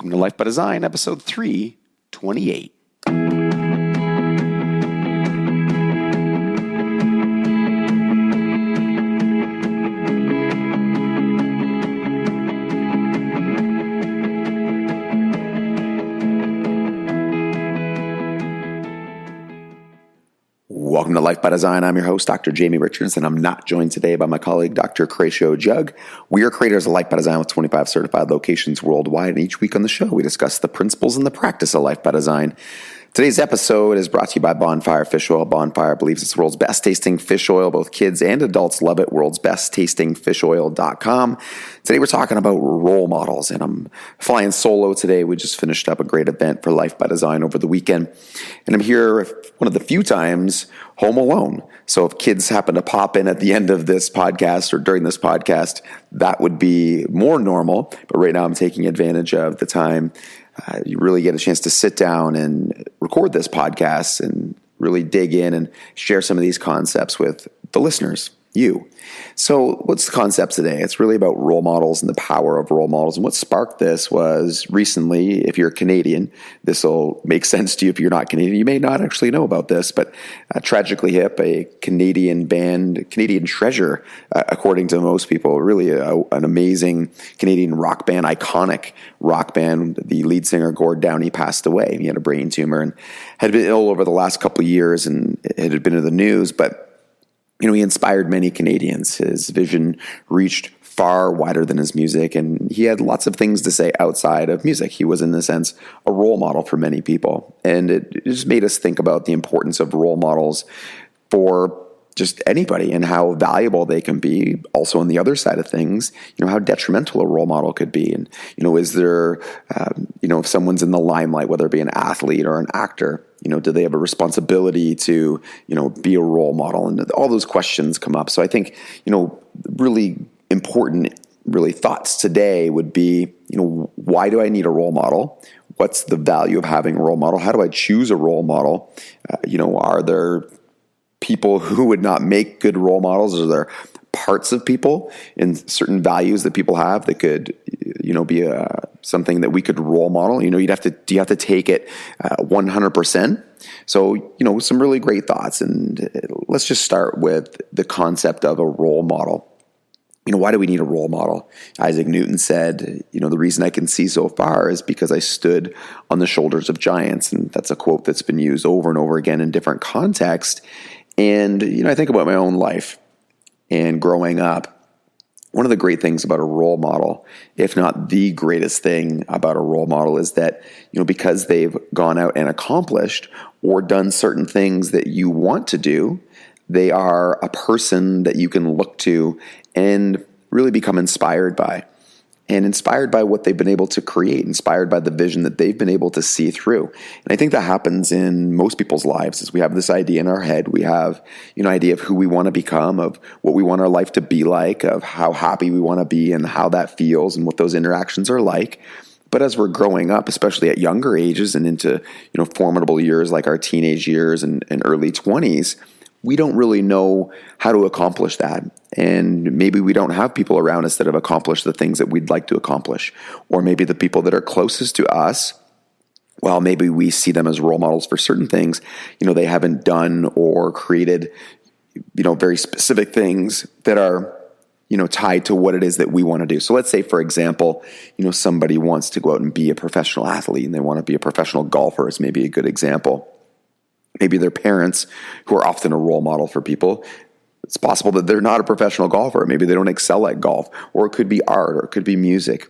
Welcome to Life by Design, episode 328. Welcome to Life by Design. I'm your host, Dr. Jamie Richards, and I'm not joined today by my colleague, Dr. Cratio Jug. We are creators of Life by Design with 25 certified locations worldwide, and each week on the show, we discuss the principles and the practice of Life by Design. Today's episode is brought to you by Bonfire Fish Oil. Bonfire believes it's the world's best tasting fish oil. Both kids and adults love it. World's best tasting fishoil.com. Today we're talking about role models, and I'm flying solo today. We just finished up a great event for Life by Design over the weekend, and I'm here one of the few times home alone. So if kids happen to pop in at the end of this podcast or during this podcast, that would be more normal. But right now I'm taking advantage of the time you really get a chance to sit down and record this podcast and really dig in and share some of these concepts with the listeners, you. So what's the concept today? It's really about role models and the power of role models. And what sparked this was recently, if you're Canadian, this will make sense to you. If you're not Canadian, you may not actually know about this, but Tragically Hip, a Canadian band, Canadian treasure, according to most people, really an amazing Canadian rock band, iconic rock band. The lead singer, Gord Downie, passed away. He had a brain tumor and had been ill over the last couple of years, and it had been in the news, but he inspired many Canadians. His vision reached far wider than his music, and he had lots of things to say outside of music. He was, in a sense, a role model for many people, and it just made us think about the importance of role models for just anybody and how valuable they can be. Also, on the other side of things, how detrimental a role model could be. And, is there, if someone's in the limelight, whether it be an athlete or an actor, do they have a responsibility to, be a role model? And all those questions come up. So I think, really important, thoughts today would be, why do I need a role model? What's the value of having a role model? How do I choose a role model? Are there people who would not make good role models? Are there parts of people and certain values that people have that could, be something that we could role model? Do you have to take it 100%? So, some really great thoughts. And let's just start with the concept of a role model. Why do we need a role model? Isaac Newton said, the reason I can see so far is because I stood on the shoulders of giants. And that's a quote that's been used over and over again in different contexts. And, I think about my own life and growing up. One of the great things about a role model, if not the greatest thing about a role model, is that, because they've gone out and accomplished or done certain things that you want to do, they are a person that you can look to and really become inspired by. And inspired by what they've been able to create, inspired by the vision that they've been able to see through. And I think that happens in most people's lives, is we have this idea in our head. We have, an idea of who we want to become, of what we want our life to be like, of how happy we want to be and how that feels and what those interactions are like. But as we're growing up, especially at younger ages and into, formidable years like our teenage years and early 20s, we don't really know how to accomplish that. And maybe we don't have people around us that have accomplished the things that we'd like to accomplish. Or maybe the people that are closest to us, well, maybe we see them as role models for certain things, they haven't done or created, very specific things that are, tied to what it is that we want to do. So let's say, for example, somebody wants to go out and be a professional athlete and they want to be a professional golfer is maybe a good example. Maybe their parents, who are often a role model for people, it's possible that they're not a professional golfer. Maybe they don't excel at golf, or it could be art, or it could be music.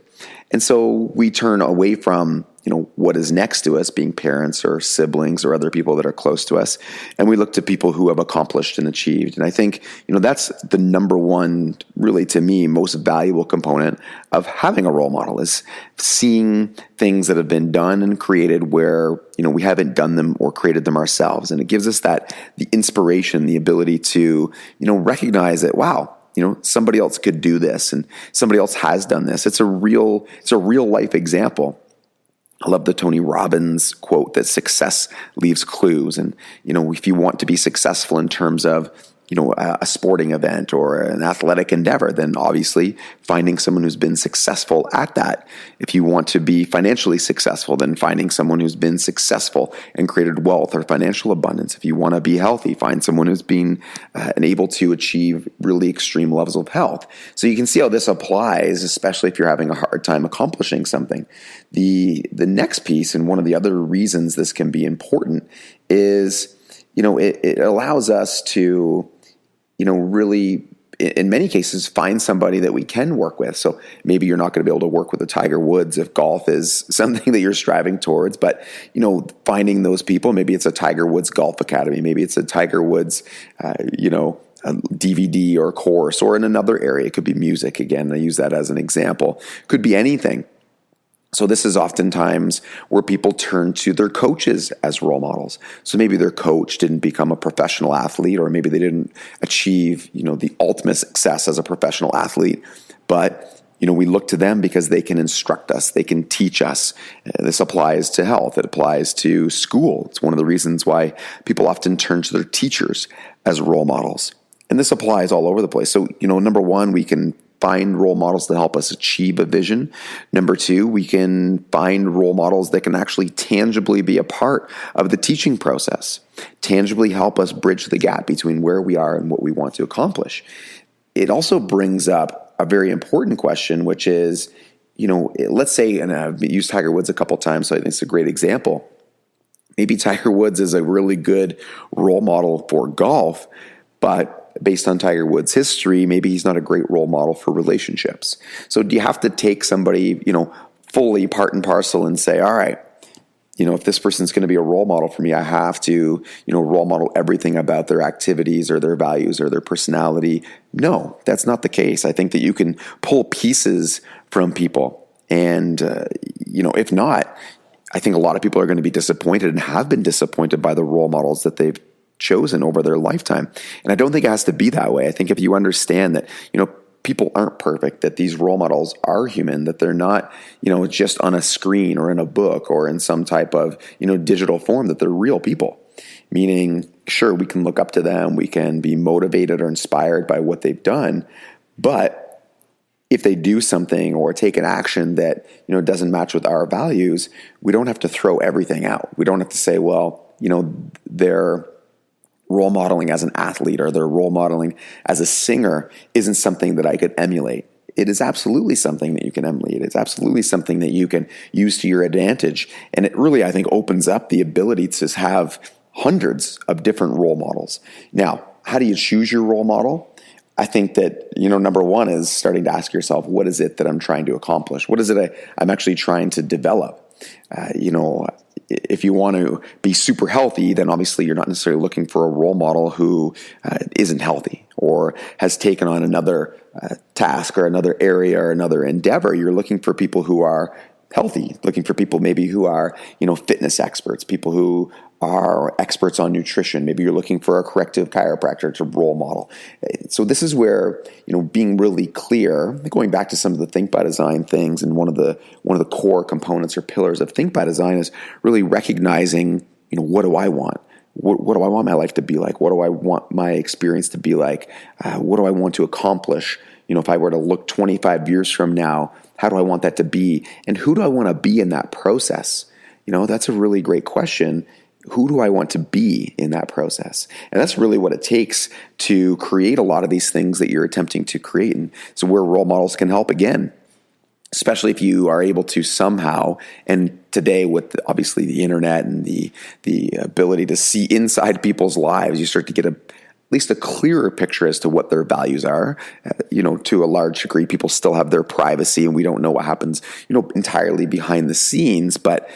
And so we turn away from, what is next to us, being parents or siblings or other people that are close to us, and we look to people who have accomplished and achieved. And I think, that's the number one, really, to me, most valuable component of having a role model, is seeing things that have been done and created where, we haven't done them or created them ourselves. And it gives us the inspiration, the ability to, recognize that, wow, somebody else could do this and somebody else has done this. It's a real life example. I love the Tony Robbins quote that success leaves clues. And, if you want to be successful in terms of, a sporting event or an athletic endeavor, then obviously finding someone who's been successful at that. If you want to be financially successful, then finding someone who's been successful and created wealth or financial abundance. If you want to be healthy, find someone who's been and able to achieve really extreme levels of health. So you can see how this applies, especially if you're having a hard time accomplishing something. The next piece, and one of the other reasons this can be important, is it allows us to really, in many cases, find somebody that we can work with. So maybe you're not going to be able to work with a Tiger Woods if golf is something that you're striving towards, but, finding those people, maybe it's a Tiger Woods Golf Academy, maybe it's a Tiger Woods, a DVD or course, or in another area. It could be music. Again, I use that as an example. Could be anything. So this is oftentimes where people turn to their coaches as role models. So maybe their coach didn't become a professional athlete, or maybe they didn't achieve, the ultimate success as a professional athlete. But, we look to them because they can instruct us. They can teach us. This applies to health. It applies to school. It's one of the reasons why people often turn to their teachers as role models. And this applies all over the place. So, number one, we can find role models that help us achieve a vision. Number two, we can find role models that can actually tangibly be a part of the teaching process, tangibly help us bridge the gap between where we are and what we want to accomplish. It also brings up a very important question, which is, let's say, and I've used Tiger Woods a couple times, so I think it's a great example. Maybe Tiger Woods is a really good role model for golf, but based on Tiger Woods' history, maybe he's not a great role model for relationships. So do you have to take somebody, fully part and parcel and say, all right, if this person's going to be a role model for me, I have to, role model everything about their activities or their values or their personality? No, that's not the case. I think that you can pull pieces from people. And, if not, I think a lot of people are going to be disappointed and have been disappointed by the role models that they've chosen over their lifetime. And I don't think it has to be that way. I think if you understand that, people aren't perfect, that these role models are human, that they're not, just on a screen or in a book or in some type of, digital form, that they're real people. Meaning, sure, we can look up to them, we can be motivated or inspired by what they've done, but if they do something or take an action that, doesn't match with our values, we don't have to throw everything out. We don't have to say, well, they're role modeling as an athlete or their role modeling as a singer isn't something that I could emulate. It is absolutely something that you can emulate. It's absolutely something that you can use to your advantage. And it really, I think, opens up the ability to have hundreds of different role models. Now, how do you choose your role model? I think that, number one is starting to ask yourself, what is it that I'm trying to accomplish? What is it I'm actually trying to develop? If you want to be super healthy, then obviously you're not necessarily looking for a role model who isn't healthy or has taken on another task or another area or another endeavor. You're looking for people who are healthy, looking for people maybe who are, fitness experts, people who are experts on nutrition. Maybe you're looking for a corrective chiropractor to role model. So this is where, being really clear, going back to some of the Think by Design things, and one of the core components or pillars of Think by Design is really recognizing, what do I want? What do I want my life to be like? What do I want my experience to be like? What do I want to accomplish? If I were to look 25 years from now, how do I want that to be? And who do I want to be in that process? That's a really great question. Who do I want to be in that process? And that's really what it takes to create a lot of these things that you're attempting to create. And so where role models can help, again, especially if you are able to somehow, and today with obviously the internet and the ability to see inside people's lives, you start to get at least a clearer picture as to what their values are. To a large degree, people still have their privacy, and we don't know what happens, entirely behind the scenes. But,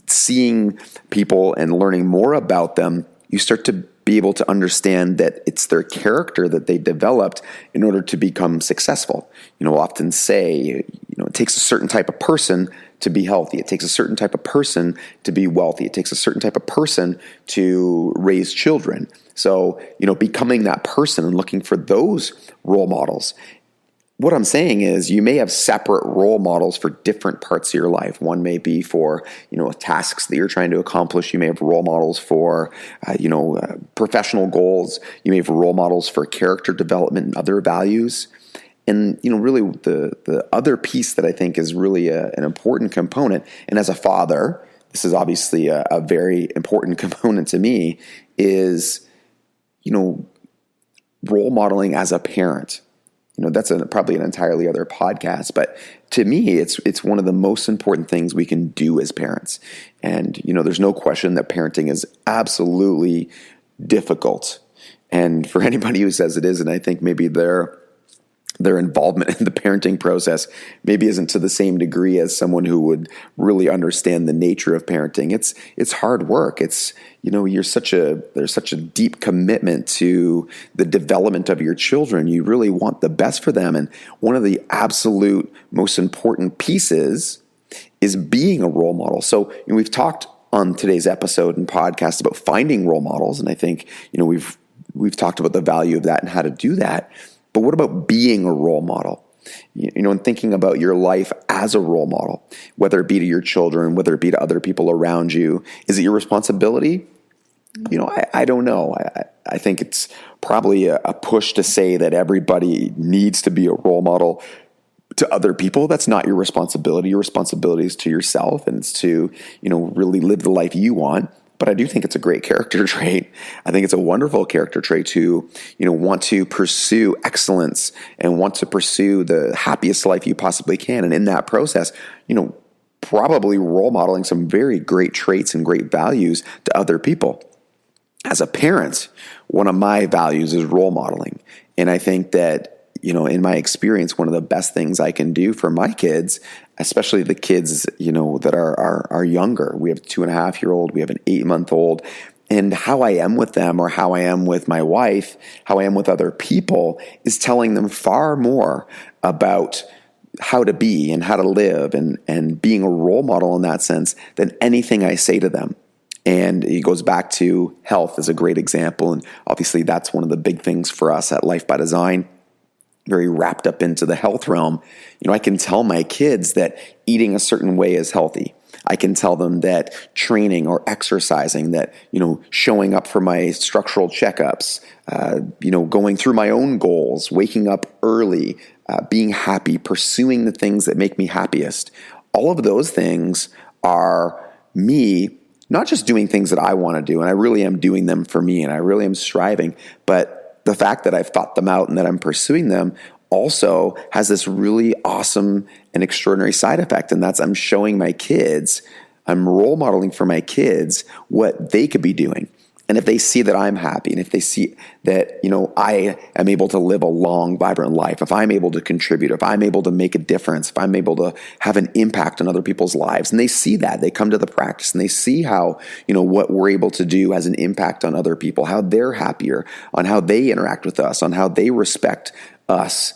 seeing people and learning more about them, you start to be able to understand that it's their character that they developed in order to become successful. We'll often say, it takes a certain type of person to be healthy. It takes a certain type of person to be wealthy. It takes a certain type of person to raise children. So, becoming that person and looking for those role models. what I'm saying is you may have separate role models for different parts of your life. One may be for, tasks that you're trying to accomplish. You may have role models for, professional goals. You may have role models for character development and other values. And, really the other piece that I think is really an important component, and as a father, this is obviously a very important component to me, is, role modeling as a parent. That's probably an entirely other podcast, but to me, it's one of the most important things we can do as parents. And, there's no question that parenting is absolutely difficult. And for anybody who says it isn't, I think maybe their involvement in the parenting process maybe isn't to the same degree as someone who would really understand the nature of parenting. It's hard work. It's, there's such a deep commitment to the development of your children. You really want the best for them. And one of the absolute most important pieces is being a role model. So we've talked on today's episode and podcast about finding role models. And I think, we've talked about the value of that and how to do that. But what about being a role model? And thinking about your life as a role model, whether it be to your children, whether it be to other people around you. Is it your responsibility? I don't know. I think it's probably a push to say that everybody needs to be a role model to other people. That's not your responsibility. Your responsibility is to yourself, and it's to, really live the life you want. But I do think it's a great character trait. I think it's a wonderful character trait to, want to pursue excellence and want to pursue the happiest life you possibly can. And in that process, probably role modeling some very great traits and great values to other people. As a parent, one of my values is role modeling. And I think that, in my experience, one of the best things I can do for my kids, especially the kids, that are younger. We have a 2.5-year-old, we have an 8-month-old, and how I am with them, or how I am with my wife, how I am with other people, is telling them far more about how to be and how to live and being a role model in that sense than anything I say to them. And it goes back to health as a great example. And obviously that's one of the big things for us at Life by Design, very wrapped up into the health realm. I can tell my kids that eating a certain way is healthy. I can tell them that training or exercising, that, showing up for my structural checkups, going through my own goals, waking up early, being happy, pursuing the things that make me happiest. All of those things are me not just doing things that I want to do, and I really am doing them for me, and I really am striving, but the fact that I've thought them out and that I'm pursuing them also has this really awesome and extraordinary side effect, and that's I'm showing my kids, I'm role modeling for my kids what they could be doing. And if they see that I'm happy, and if they see that, I am able to live a long, vibrant life, if I'm able to contribute, if I'm able to make a difference, if I'm able to have an impact on other people's lives, and they see that, they come to the practice and they see how, what we're able to do has an impact on other people, how they're happier, on how they interact with us, on how they respect us.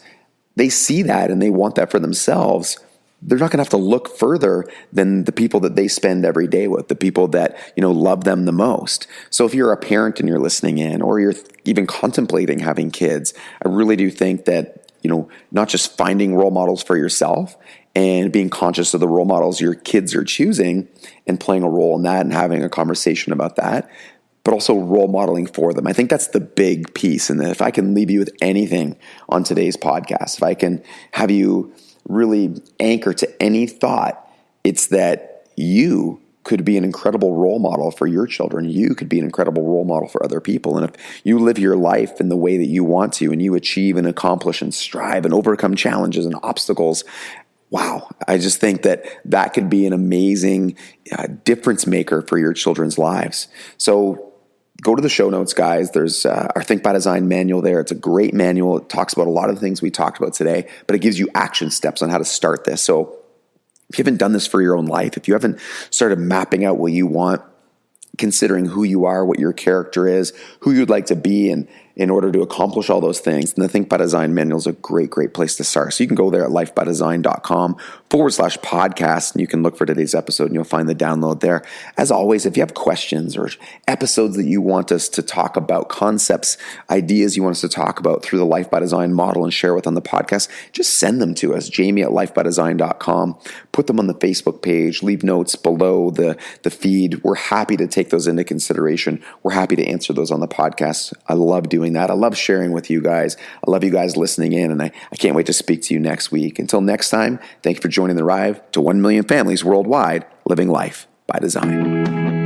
They see that and they want that for themselves. They're not going to have to look further than the people that they spend every day with, the people that, love them the most. So if you're a parent and you're listening in, or you're even contemplating having kids, I really do think that, not just finding role models for yourself and being conscious of the role models your kids are choosing and playing a role in that and having a conversation about that, but also role modeling for them. I think that's the big piece. And if I can leave you with anything on today's podcast, if I can have you really anchor to any thought, it's that you could be an incredible role model for your children. You could be an incredible role model for other people. And if you live your life in the way that you want to, and you achieve and accomplish and strive and overcome challenges and obstacles, wow, I just think that could be an amazing difference maker for your children's lives. So go to the show notes, guys. There's our Think by Design manual there. It's a great manual. It talks about a lot of the things we talked about today, but it gives you action steps on how to start this. So if you haven't done this for your own life, if you haven't started mapping out what you want, considering who you are, what your character is, who you'd like to be, and in order to accomplish all those things, then the Think by Design manual is a great, great place to start. So you can go there at lifebydesign.com/podcast, and you can look for today's episode and you'll find the download there. As always, if you have questions or episodes that you want us to talk about, concepts, ideas you want us to talk about through the Life by Design model and share with on the podcast, just send them to us, jamie@lifebydesign.com. Put them on the Facebook page, leave notes below the feed. We're happy to take those into consideration. We're happy to answer those on the podcast. I love doing that. I love sharing with you guys. I love you guys listening in, and I can't wait to speak to you next week. Until next time, thank you for joining the ride to 1 million families worldwide living life by design.